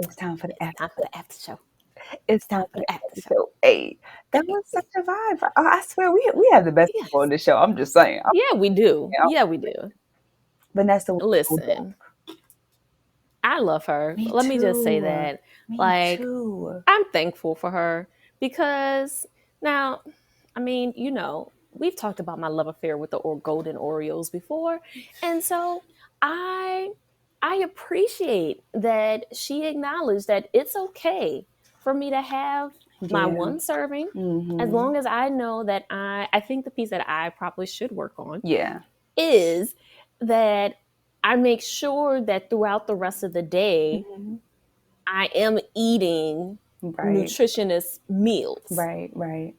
It's time for the It's after time for show. the after show. It's time Time for for the the after after show. show. Hey, that was such a vibe. I swear we have the best people on Yes. this show. I'm just saying. Yeah, we do. Yeah, we do. Vanessa was so dope. Listen, I love her. Me Let me just say too. that. Me Like, too. I'm thankful for her because now, I mean, we've talked about my love affair with the golden Oreos before, and so I I appreciate that she acknowledged that it's okay for me to have my Yeah. one serving, as Mm-hmm. long as I know that I think the piece that I probably should work on Yeah. is that I make sure that throughout the rest of the day Mm-hmm. I am eating Right. nutritious meals. Right. Right.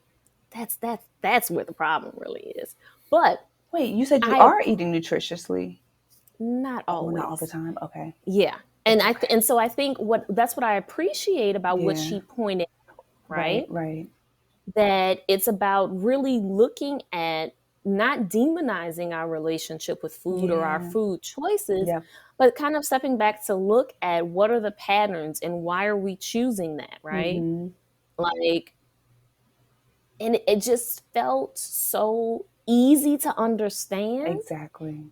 That's where the problem really is. But Wait, you said you I are eating nutritiously. not Oh, not all the always. time. Okay. Yeah. Okay. And so I think what I appreciate about what Yeah. she pointed out, Right. right? Right. That it's about really looking at not demonizing our relationship with food or our Yeah. food choices, Yep. but kind of stepping back to look at what are the patterns and why are we choosing that, right? Mm-hmm. Like, and it just felt so easy to understand Exactly.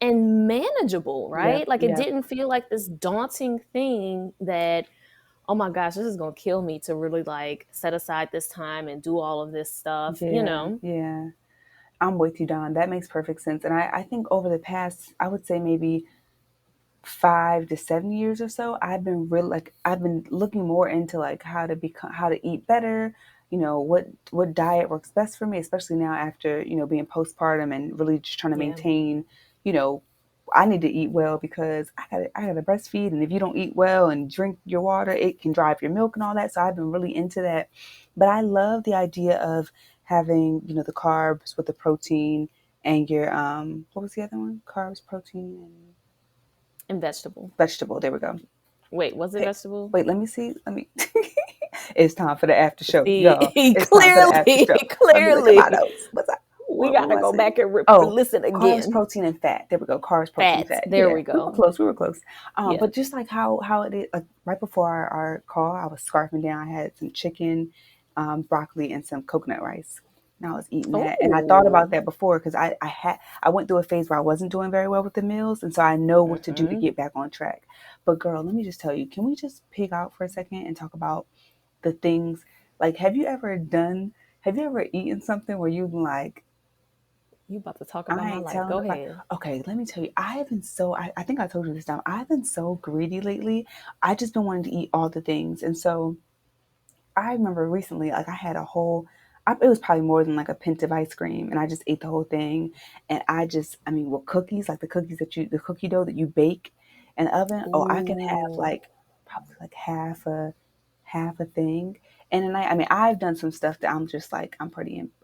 and manageable, Yep. right? Like, it Yep. didn't feel like this daunting thing that, oh my gosh, this is going to kill me to really like set aside this time and do all of this stuff, Yeah. Yeah. I'm with you, Don. That makes perfect sense. And I think over the past, I would say maybe 5 to 7 years or so, I've been really like I've been looking more into like how to eat better. What diet works best for me, especially now after being postpartum and really just trying to Yeah. maintain. You know, I need to eat well because I gotta breastfeed, and if you don't eat well and drink your water, it can drive your milk and all that. So I've been really into that. But I love the idea of having the carbs with the protein and your what was the other one? Carbs, protein, and And vegetable. vegetable. There we go. Wait, was it Hey, vegetable? wait, let me see. Let me. It's time for the after show, See, y'all. It's time for the after clearly, show. Let me look at my clearly, notes. What's that? we What got to was go it? back and Oh, listen carbs, again. protein, and fat. There we go. Carbs, protein, Fats. fat. There Yeah, we we were go. close. We were close. Yeah. But just like how it is, like right before our call, I was scarfing down. I had some chicken, broccoli, and some coconut rice. And I was eating that, and I thought about Oh. that before because I went through a phase where I wasn't doing very well with the meals, and so I know what to do to Mm-mm. get back on track. But girl, let me just tell you, can we just pig out for a second and talk about the things like have you ever eaten something where you've been like, You about to talk about I my ain't life. telling Go nobody. ahead. Okay, let me tell you, I think I told you this time, I've been so greedy lately. I just been wanting to eat all the things. And so I remember recently, like I had it was probably more than like a pint of ice cream, and I just ate the whole thing. And I mean, with cookies, like the cookie dough that you bake in the oven. Oh, I can have Ooh. like probably like half a thing. And then I mean, I've done some stuff that I'm just like,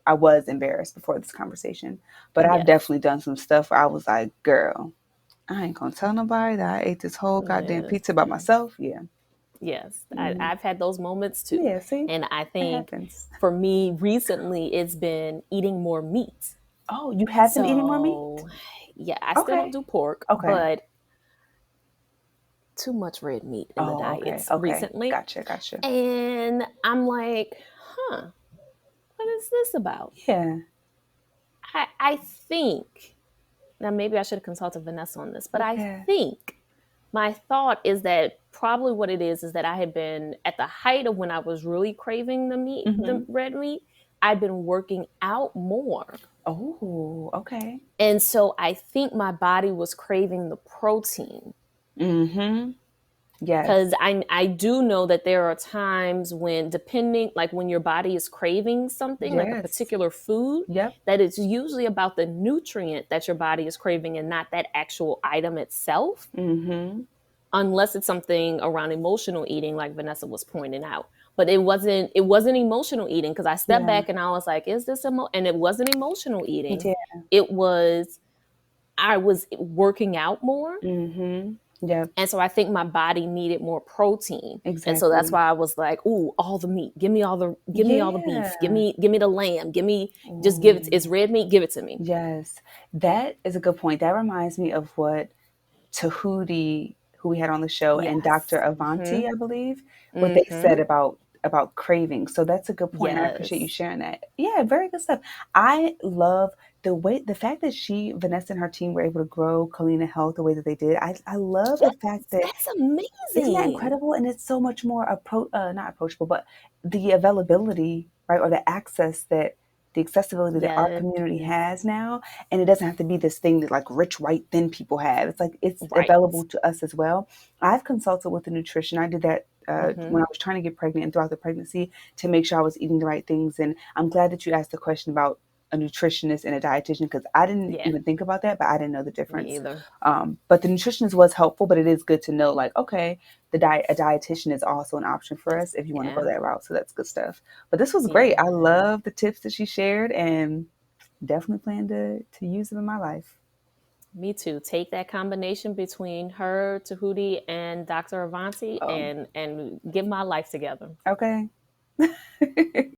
I was embarrassed before this conversation, but I've Yes. definitely done some stuff where I was like, girl, I ain't gonna tell nobody that I ate this whole goddamn pizza by Listen. myself. Yeah. Yes. Mm. I've had those moments too. Yeah. See, And I it think happens. for me recently, it's been eating more meat. Oh, you have been eating more meat? So, yeah, I still don't Okay. do pork, Okay. but too much red meat in the Oh, okay. diets Okay. recently. Gotcha. Gotcha. And I'm like, what is this about? Yeah. I think, now maybe I should have consulted Vanessa on this, but I Yeah. think my thought is that probably what it is that I had been at the height of when I was really craving Mm-hmm. the red meat, I'd been working out more. Oh, okay. And so I think my body was craving the protein. Mm-hmm. Yes. Because I do know that there are times when, depending, like when your body is craving something, like a Yes. particular food, Yep. that it's usually about the nutrient that your body is craving and not that actual item itself, Mm-hmm. unless it's something around emotional eating, like Vanessa was pointing out. But it wasn't emotional eating because I stepped Yeah. back and I was like, is this and it wasn't emotional eating. Yeah. It was I was working out more, Mm-hmm. Yep. and so I think my body needed more protein. And so that's Exactly. why I was like, ooh, all the meat. Give me all the beef. Yeah. Give me the lamb. Just give it, it's Ooh. red meat, give it to me. Yes. That is a good point. That reminds me of what Tahuti, who we had on the show, and Dr. Yes. Avanti, Mhm. I believe, what they Mhm. said about craving. So that's a good point, and I appreciate you Yes. sharing that. Yeah, very good stuff. I love the fact that Vanessa and her team were able to grow Kalina Health the way that they did. I love the Yes, fact that that's isn't that amazing. incredible? And it's so much more not approachable, but the availability, right, or the access that the accessibility that our Yes. community has now, and it doesn't have to be this thing that like rich white thin people have. It's like it's Right. available to us as well. I've consulted with a nutrition. I did that Mhm. when I was trying to get pregnant and throughout the pregnancy to make sure I was eating the right things. And I'm glad that you asked the question about a nutritionist and a dietitian because I didn't Yeah, even think about that, but I didn't know the me difference. either. But the nutritionist was helpful, but it is good to know, like, okay, a dietitian is also an option for us if you want to go Yeah. that route. So that's good stuff. But this was great. Yeah. I love the tips that she shared, and definitely plan to use them in my life. Me too. Take that combination between her, Tahuti, and Dr. Avanti Um, and get my life together. okay.